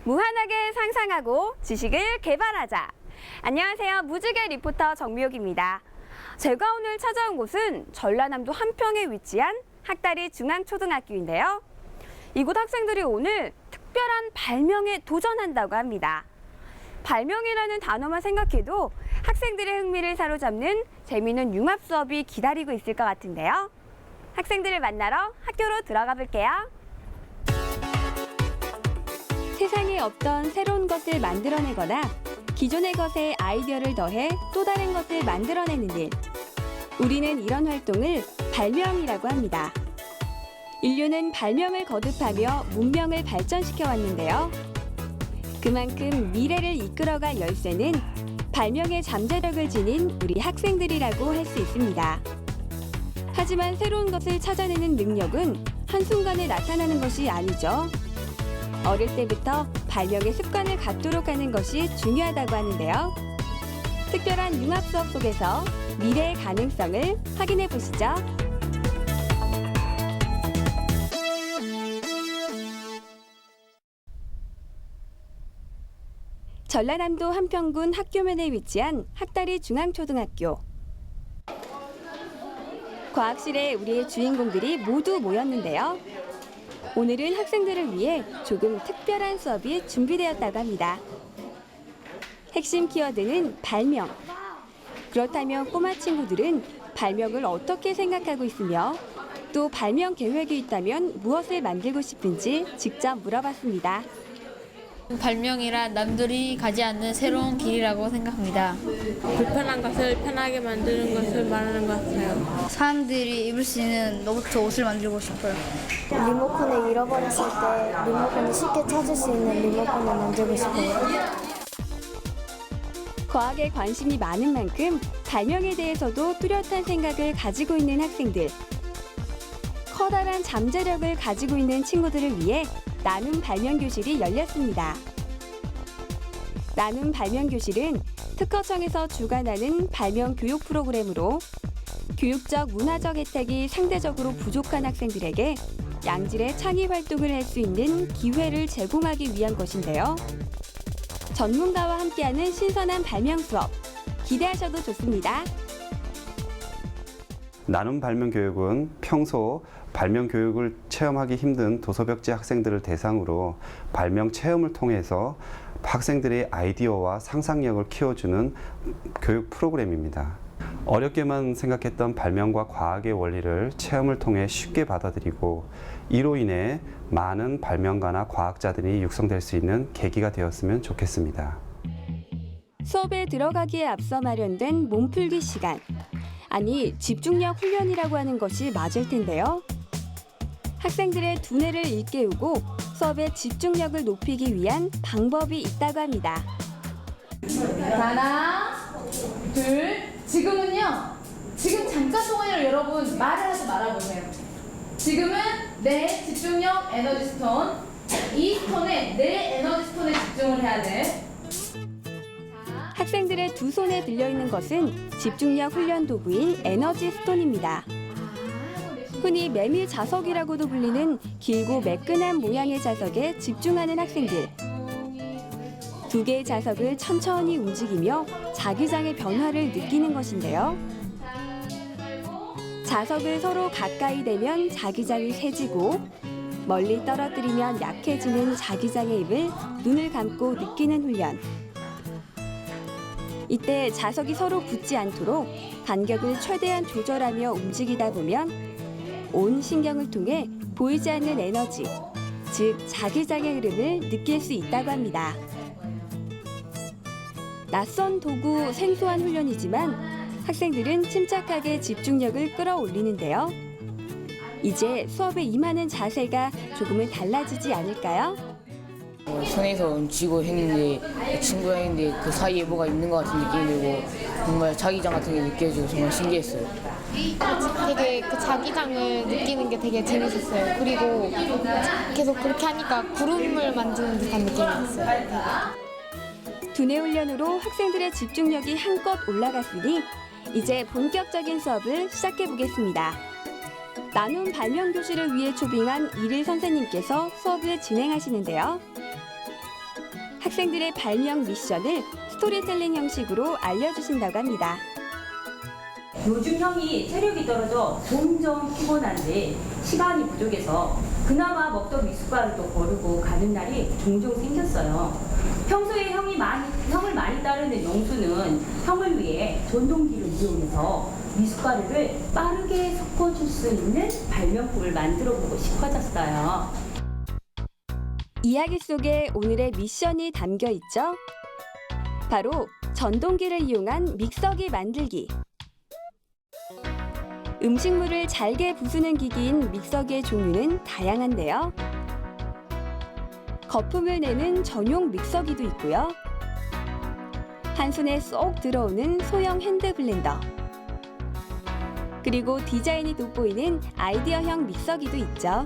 무한하게 상상하고 지식을 개발하자. 안녕하세요. 무지개 리포터 정미옥입니다. 제가 오늘 찾아온 곳은 전라남도 한평에 위치한 학다리 중앙초등학교인데요. 이곳 학생들이 오늘 특별한 발명에 도전한다고 합니다. 발명이라는 단어만 생각해도 학생들의 흥미를 사로잡는 재미있는 융합 수업이 기다리고 있을 것 같은데요. 학생들을 만나러 학교로 들어가 볼게요. 세상에 없던 새로운 것을 만들어내거나 기존의 것에 아이디어를 더해 또 다른 것을 만들어내는 일. 우리는 이런 활동을 발명이라고 합니다. 인류는 발명을 거듭하며 문명을 발전시켜 왔는데요. 그만큼 미래를 이끌어갈 열쇠는 발명의 잠재력을 지닌 우리 학생들이라고 할 수 있습니다. 하지만 새로운 것을 찾아내는 능력은 한순간에 나타나는 것이 아니죠. 어릴 때부터 발명의 습관을 갖도록 하는 것이 중요하다고 하는데요. 특별한 융합 수업 속에서 미래의 가능성을 확인해 보시죠. 전라남도 한평군 학교면에 위치한 학다리 중앙초등학교. 과학실에 우리의 주인공들이 모두 모였는데요. 오늘은 학생들을 위해 조금 특별한 수업이 준비되었다고 합니다. 핵심 키워드는 발명. 그렇다면 꼬마 친구들은 발명을 어떻게 생각하고 있으며 또 발명 계획이 있다면 무엇을 만들고 싶은지 직접 물어봤습니다. 발명이란 남들이 가지 않는 새로운 길이라고 생각합니다. 불편한 것을 편하게 만드는 것을 말하는 것 같아요. 사람들이 입을 수 있는 로봇 옷을 만들고 싶어요. 리모컨을 잃어버렸을 때 리모컨을 쉽게 찾을 수 있는 리모컨을 만들고 싶어요. 과학에 관심이 많은 만큼 발명에 대해서도 뚜렷한 생각을 가지고 있는 학생들. 커다란 잠재력을 가지고 있는 친구들을 위해 나눔 발명 교실이 열렸습니다. 나눔 발명 교실은 특허청에서 주관하는 발명 교육 프로그램으로 교육적 문화적 혜택이 상대적으로 부족한 학생들에게 양질의 창의 활동을 할 수 있는 기회를 제공하기 위한 것인데요. 전문가와 함께하는 신선한 발명 수업, 기대하셔도 좋습니다. 나눔 발명 교육은 평소 발명 교육을 체험하기 힘든 도서벽지 학생들을 대상으로 발명 체험을 통해서 학생들의 아이디어와 상상력을 키워주는 교육 프로그램입니다. 어렵게만 생각했던 발명과 과학의 원리를 체험을 통해 쉽게 받아들이고 이로 인해 많은 발명가나 과학자들이 육성될 수 있는 계기가 되었으면 좋겠습니다. 수업에 들어가기에 앞서 마련된 몸풀기 시간. 아니, 집중력 훈련이라고 하는 것이 맞을 텐데요. 학생들의 두뇌를 일깨우고 수업의 집중력을 높이기 위한 방법이 있다고 합니다. 하나, 둘, 지금은요. 지금 잠깐 동안을 여러분 말을 하지 말아보세요. 지금은 내 집중력 에너지 스톤, 이 스톤에 내 에너지 스톤에 집중을 해야 돼. 학생들의 두 손에 들려있는 것은 집중력 훈련 도구인 에너지 스톤입니다. 흔히 메밀 자석이라고도 불리는 길고 매끈한 모양의 자석에 집중하는 학생들. 두 개의 자석을 천천히 움직이며 자기장의 변화를 느끼는 것인데요. 자석을 서로 가까이 대면 자기장이 세지고 멀리 떨어뜨리면 약해지는 자기장의 힘을 눈을 감고 느끼는 훈련. 이때 자석이 서로 붙지 않도록 간격을 최대한 조절하며 움직이다 보면 온 신경을 통해 보이지 않는 에너지, 즉 자기장의 흐름을 느낄 수 있다고 합니다. 낯선 도구, 생소한 훈련이지만 학생들은 침착하게 집중력을 끌어올리는데요. 이제 수업에 임하는 자세가 조금은 달라지지 않을까요? 손에서 쥐고 했는데 친구가 했는데 그 사이에 뭐가 있는 것 같은 느낌이 들고 정말 자기장 같은 게 느껴지고 정말 신기했어요. 되게 그 자기장을 느끼는 게 되게 재밌었어요. 그리고 계속 그렇게 하니까 구름을 만드는 듯한 느낌이었어요. 두뇌 훈련으로 학생들의 집중력이 한껏 올라갔으니 이제 본격적인 수업을 시작해 보겠습니다. 나눔 발명 교실을 위해 초빙한 일일 선생님께서 수업을 진행하시는데요. 학생들의 발명 미션을 스토리텔링 형식으로 알려주신다고 합니다. 요즘 형이 체력이 떨어져 점점 피곤한데 시간이 부족해서 그나마 먹던 미숫가루도 거르고 가는 날이 종종 생겼어요. 평소에 형을 많이 따르는 영수는 형을 위해 전동기를 이용해서 미숫가루를 빠르게 섞어줄 수 있는 발명품을 만들어보고 싶어졌어요. 이야기 속에 오늘의 미션이 담겨 있죠? 바로 전동기를 이용한 믹서기 만들기. 음식물을 잘게 부수는 기기인 믹서기의 종류는 다양한데요. 거품을 내는 전용 믹서기도 있고요. 한 손에 쏙 들어오는 소형 핸드 블렌더. 그리고 디자인이 돋보이는 아이디어형 믹서기도 있죠.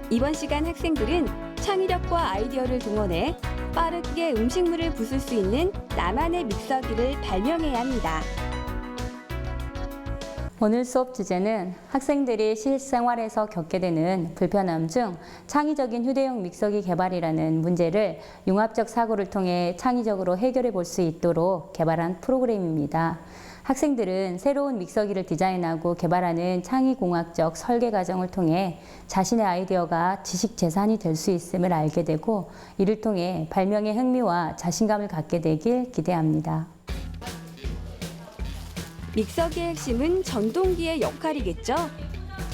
이번 시간 학생들은 창의력과 아이디어를 동원해 빠르게 음식물을 부술 수 있는 나만의 믹서기를 발명해야 합니다. 오늘 수업 주제는 학생들이 실생활에서 겪게 되는 불편함 중 창의적인 휴대용 믹서기 개발이라는 문제를 융합적 사고를 통해 창의적으로 해결해 볼 수 있도록 개발한 프로그램입니다. 학생들은 새로운 믹서기를 디자인하고 개발하는 창의공학적 설계 과정을 통해 자신의 아이디어가 지식 재산이 될 수 있음을 알게 되고 이를 통해 발명의 흥미와 자신감을 갖게 되길 기대합니다. 믹서기의 핵심은 전동기의 역할이겠죠?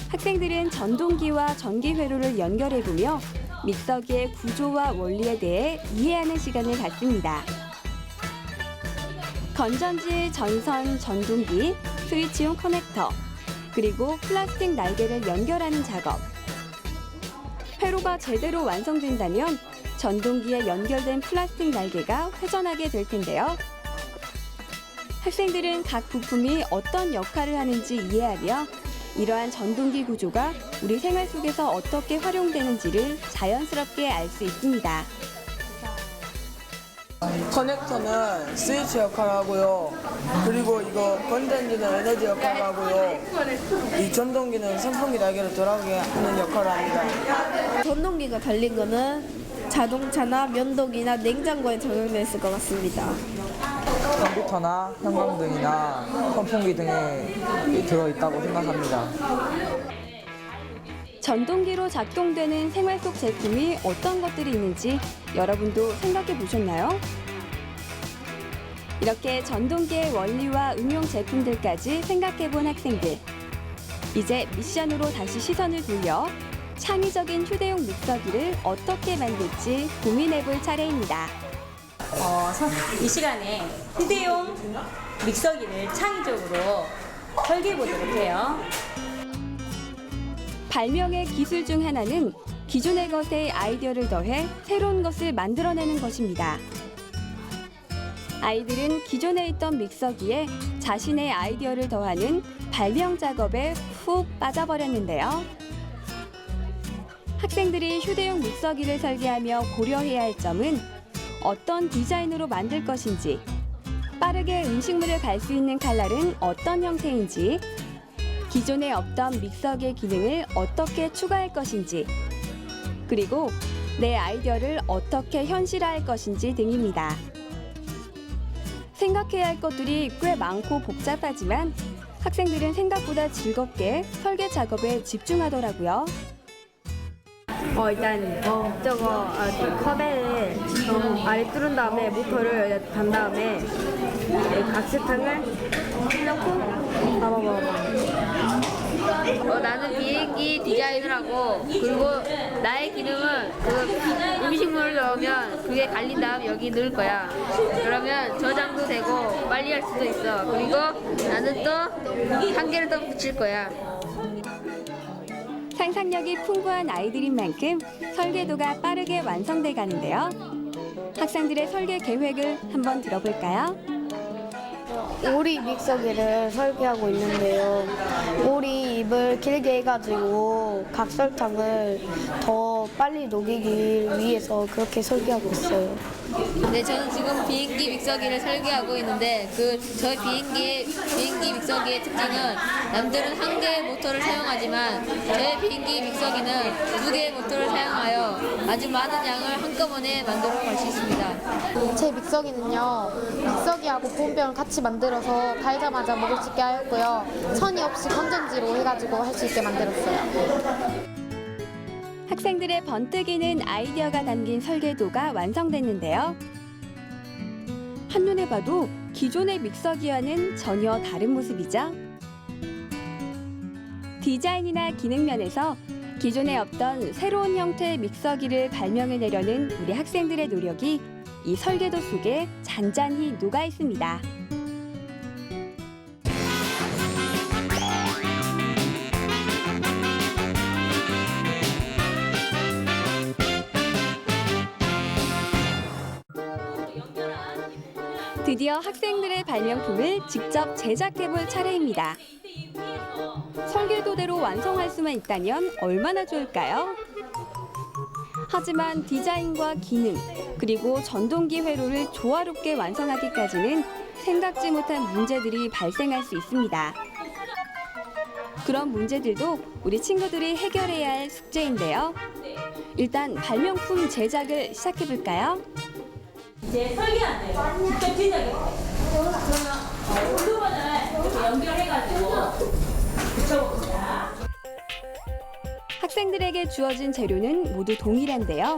학생들은 전동기와 전기회로를 연결해보며 믹서기의 구조와 원리에 대해 이해하는 시간을 갖습니다. 건전지, 전선, 전동기, 스위치용 커넥터, 그리고 플라스틱 날개를 연결하는 작업. 회로가 제대로 완성된다면 전동기에 연결된 플라스틱 날개가 회전하게 될 텐데요. 학생들은 각 부품이 어떤 역할을 하는지 이해하며 이러한 전동기 구조가 우리 생활 속에서 어떻게 활용되는지를 자연스럽게 알 수 있습니다. 커넥터는 스위치 역할을 하고요. 그리고 이거 건전지는 에너지 역할을 하고요. 이 전동기는 선풍기 날개를 돌아가게 하는 역할을 합니다. 전동기가 달린 거는 자동차나 면도기나 냉장고에 적용되어 있을 것 같습니다. 컴퓨터나 형광등이나 선풍기 등에 들어있다고 생각합니다. 전동기로 작동되는 생활 속 제품이 어떤 것들이 있는지 여러분도 생각해 보셨나요? 이렇게 전동기의 원리와 응용 제품들까지 생각해 본 학생들. 이제 미션으로 다시 시선을 돌려 창의적인 휴대용 믹서기를 어떻게 만들지 고민해 볼 차례입니다. 이 시간에 휴대용 믹서기를 창의적으로 설계해 보도록 해요. 발명의 기술 중 하나는 기존의 것에 아이디어를 더해 새로운 것을 만들어내는 것입니다. 아이들은 기존에 있던 믹서기에 자신의 아이디어를 더하는 발명 작업에 훅 빠져버렸는데요. 학생들이 휴대용 믹서기를 설계하며 고려해야 할 점은 어떤 디자인으로 만들 것인지, 빠르게 음식물을 갈 수 있는 칼날은 어떤 형태인지, 기존에 없던 믹서기의 기능을 어떻게 추가할 것인지, 그리고 내 아이디어를 어떻게 현실화할 것인지 등입니다. 생각해야 할 것들이 꽤 많고 복잡하지만 학생들은 생각보다 즐겁게 설계 작업에 집중하더라고요. 일단 저거 컵에 아래 뚫은 다음에 모터를 단 다음에 각시탕을 넣고 나는 비행기 디자인을 하고 그리고 나의 기능은 그 음식물을 넣으면 그게 갈린 다음 여기 넣을 거야. 그러면 저장도 되고 빨리 할 수도 있어. 그리고 나는 또 한 개를 더 붙일 거야. 상상력이 풍부한 아이들인 만큼 설계도가 빠르게 완성돼 가는데요. 학생들의 설계 계획을 한번 들어볼까요? 오리 믹서기를 설계하고 있는데요. 오리 잎을 길게 해가지고 각설탕을 더 빨리 녹이기 위해서 그렇게 설계하고 있어요. 네, 저는 지금 비행기 믹서기를 설계하고 있는데 저희 비행기 믹서기의 특징은 남들은 한 개의 모터를 사용하지만 저희 비행기 믹서기는 두 개의 모터를 사용하여 아주 많은 양을 한꺼번에 만들어 갈 수 있습니다. 제 믹서기는요, 믹서기하고 보온병을 같이 만들어서 달자마자 먹을 수 있게 하였고요. 천이 없이 건전지로 해가지고 할 수 있게 만들었어요. 학생들의 번뜩이는 아이디어가 담긴 설계도가 완성됐는데요. 한눈에 봐도 기존의 믹서기와는 전혀 다른 모습이죠. 디자인이나 기능 면에서 기존에 없던 새로운 형태의 믹서기를 발명해내려는 우리 학생들의 노력이 이 설계도 속에 잔잔히 녹아 있습니다. 드디어 학생들의 발명품을 직접 제작해볼 차례입니다. 설계도대로 완성할 수만 있다면 얼마나 좋을까요? 하지만 디자인과 기능, 그리고 전동기 회로를 조화롭게 완성하기까지는 생각지 못한 문제들이 발생할 수 있습니다. 그런 문제들도 우리 친구들이 해결해야 할 숙제인데요. 일단 발명품 제작을 시작해볼까요? 이제 설계한대요. 직접 제작해요. 그러면 블루번을 이렇게 연결해가지고 붙여봅니다. 학생들에게 주어진 재료는 모두 동일한데요.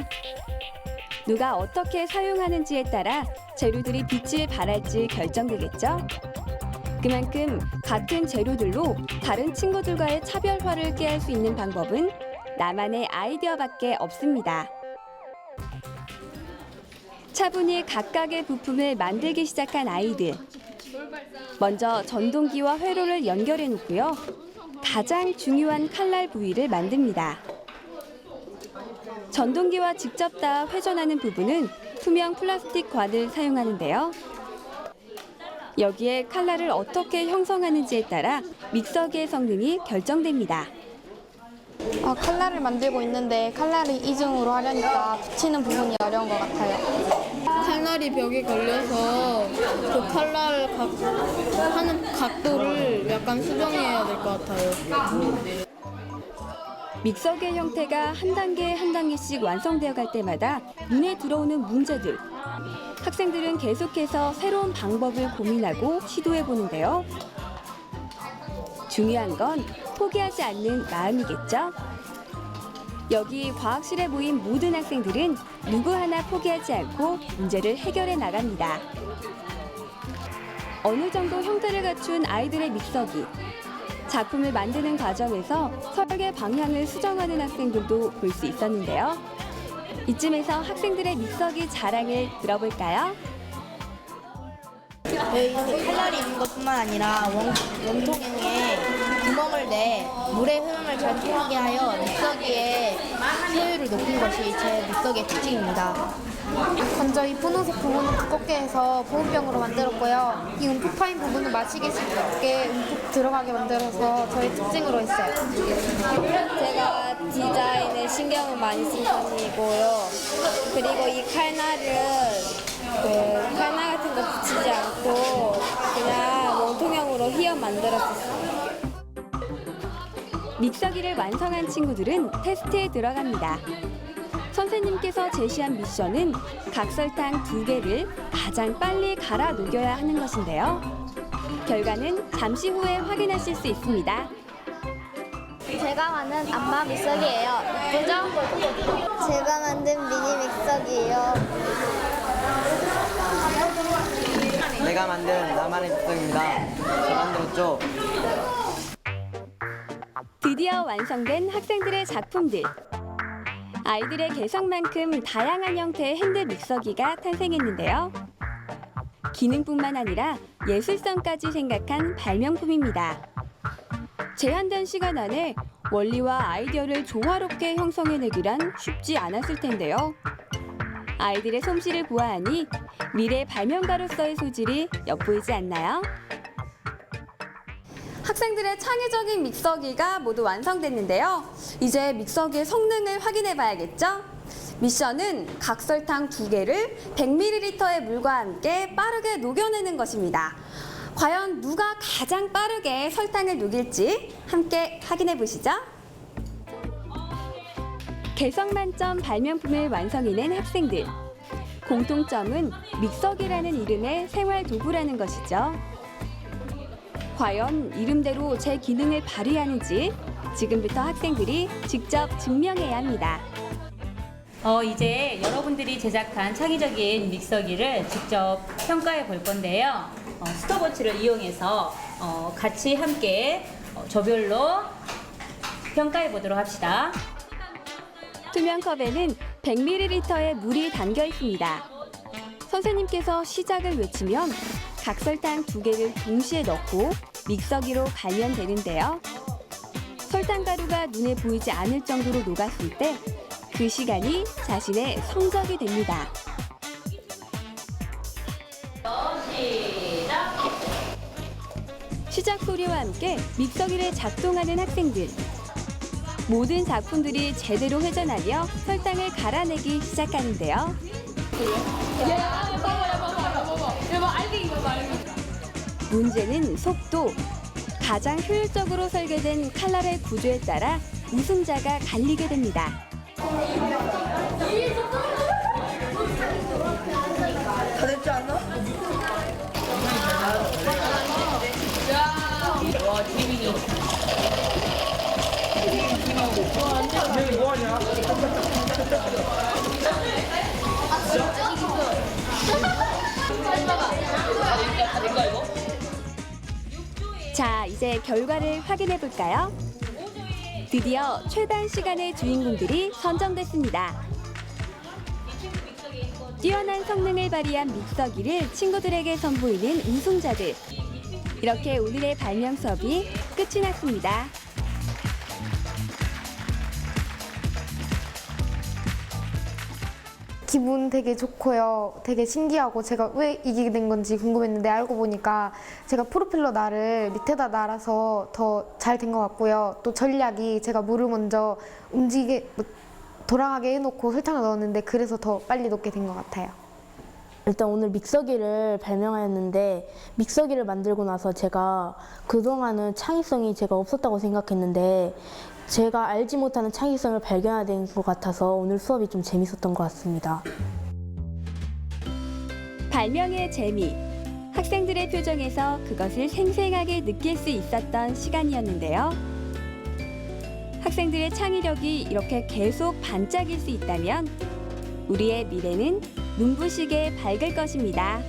누가 어떻게 사용하는지에 따라 재료들이 빛을 발할지 결정되겠죠. 그만큼 같은 재료들로 다른 친구들과의 차별화를 꾀할 수 있는 방법은 나만의 아이디어밖에 없습니다. 차분히 각각의 부품을 만들기 시작한 아이들. 먼저 전동기와 회로를 연결해 놓고요. 가장 중요한 칼날 부위를 만듭니다. 전동기와 직접 닿아 회전하는 부분은 투명 플라스틱 관을 사용하는데요. 여기에 칼날을 어떻게 형성하는지에 따라 믹서기의 성능이 결정됩니다. 칼날을 만들고 있는데 칼날을 이중으로 하려니까 붙이는 부분이 어려운 것 같아요. 칼날이 벽에 걸려서 그 칼날을 하는 각도를 약간 수정해야 될 것 같아요. 믹서기의 형태가 한 단계 한 단계씩 완성되어 갈 때마다 눈에 들어오는 문제들. 학생들은 계속해서 새로운 방법을 고민하고 시도해 보는데요. 중요한 건 포기하지 않는 마음이겠죠? 여기 과학실에 모인 모든 학생들은 누구 하나 포기하지 않고 문제를 해결해 나갑니다. 어느 정도 형태를 갖춘 아이들의 믹서기. 작품을 만드는 과정에서 설계 방향을 수정하는 학생들도 볼 수 있었는데요. 이쯤에서 학생들의 믹서기 자랑을 들어볼까요? 칼날이 있는 것뿐만 아니라 원통형에 구멍을 내 물의 흐름을 잘 통하게 하여 믹서기의 효율을 높인 것이 제 믹서기의 특징입니다. 먼저 이 분홍색 부분은 두껍게 해서 보온병으로 만들었고요. 이 움푹 파인 부분은 마시기 쉽게 움푹 들어가게 만들어서 저의 특징으로 했어요. 제가 디자인에 신경을 많이 쓴 편이고요. 그리고 이 칼날은 칼날 같은 거 붙이지 않고 그냥 원통형으로 휘어 만들었었어요. 믹서기를 완성한 친구들은 테스트에 들어갑니다. 선생님께서 제시한 미션은 각설탕 2개를 가장 빨리 갈아 녹여야 하는 것인데요. 결과는 잠시 후에 확인하실 수 있습니다. 제가 만든 안마 믹서기예요. 예쁘죠? 제가 만든 미니 믹서기예요. 내가 만든 나만의 믹서기입니다. 잘 만들었죠? 드디어 완성된 학생들의 작품들. 아이들의 개성만큼 다양한 형태의 핸드 믹서기가 탄생했는데요. 기능뿐만 아니라 예술성까지 생각한 발명품입니다. 제한된 시간 안에 원리와 아이디어를 조화롭게 형성해내기란 쉽지 않았을 텐데요. 아이들의 솜씨를 보아하니 미래 발명가로서의 소질이 엿보이지 않나요? 학생들의 창의적인 믹서기가 모두 완성됐는데요. 이제 믹서기의 성능을 확인해 봐야겠죠? 미션은 각설탕 2개를 100ml의 물과 함께 빠르게 녹여내는 것입니다. 과연 누가 가장 빠르게 설탕을 녹일지 함께 확인해 보시죠. 개성 만점 발명품을 완성해낸 학생들. 공통점은 믹서기라는 이름의 생활 도구라는 것이죠. 과연 이름대로 제 기능을 발휘하는지 지금부터 학생들이 직접 증명해야 합니다. 이제 여러분들이 제작한 창의적인 믹서기를 직접 평가해 볼 건데요. 스톱워치를 이용해서 같이 함께 조별로 평가해 보도록 합시다. 투명 컵에는 100ml의 물이 담겨 있습니다. 선생님께서 시작을 외치면 각설탕 2개를 동시에 넣고 믹서기로 갈면 되는데요. 설탕 가루가 눈에 보이지 않을 정도로 녹았을 때 그 시간이 자신의 성적이 됩니다. 시작 소리와 함께 믹서기를 작동하는 학생들. 모든 작품들이 제대로 회전하며 설탕을 갈아내기 시작하는데요. 문제는 속도. 가장 효율적으로 설계된 칼날의 구조에 따라 우승자가 갈리게 됩니다. 다 됐지 않나? 와, 재민이. 뭐하냐? 자, 이제 결과를 확인해 볼까요? 드디어 최단 시간의 주인공들이 선정됐습니다. 뛰어난 성능을 발휘한 믹서기를 친구들에게 선보이는 우승자들. 이렇게 오늘의 발명 수업이 끝이 났습니다. 기분 되게 좋고요. 되게 신기하고 제가 왜 이기게 된 건지 궁금했는데 알고 보니까 제가 프로펠러 날을 밑에다 날아서 더 잘 된 것 같고요. 또 전략이 제가 물을 먼저 돌아가게 해놓고 설탕을 넣었는데 그래서 더 빨리 녹게 된 것 같아요. 일단 오늘 믹서기를 발명하였는데 믹서기를 만들고 나서 제가 그동안은 창의성이 제가 없었다고 생각했는데 제가 알지 못하는 창의성을 발견하게 된 것 같아서 오늘 수업이 좀 재밌었던 것 같습니다. 발명의 재미. 학생들의 표정에서 그것을 생생하게 느낄 수 있었던 시간이었는데요. 학생들의 창의력이 이렇게 계속 반짝일 수 있다면 우리의 미래는 눈부시게 밝을 것입니다.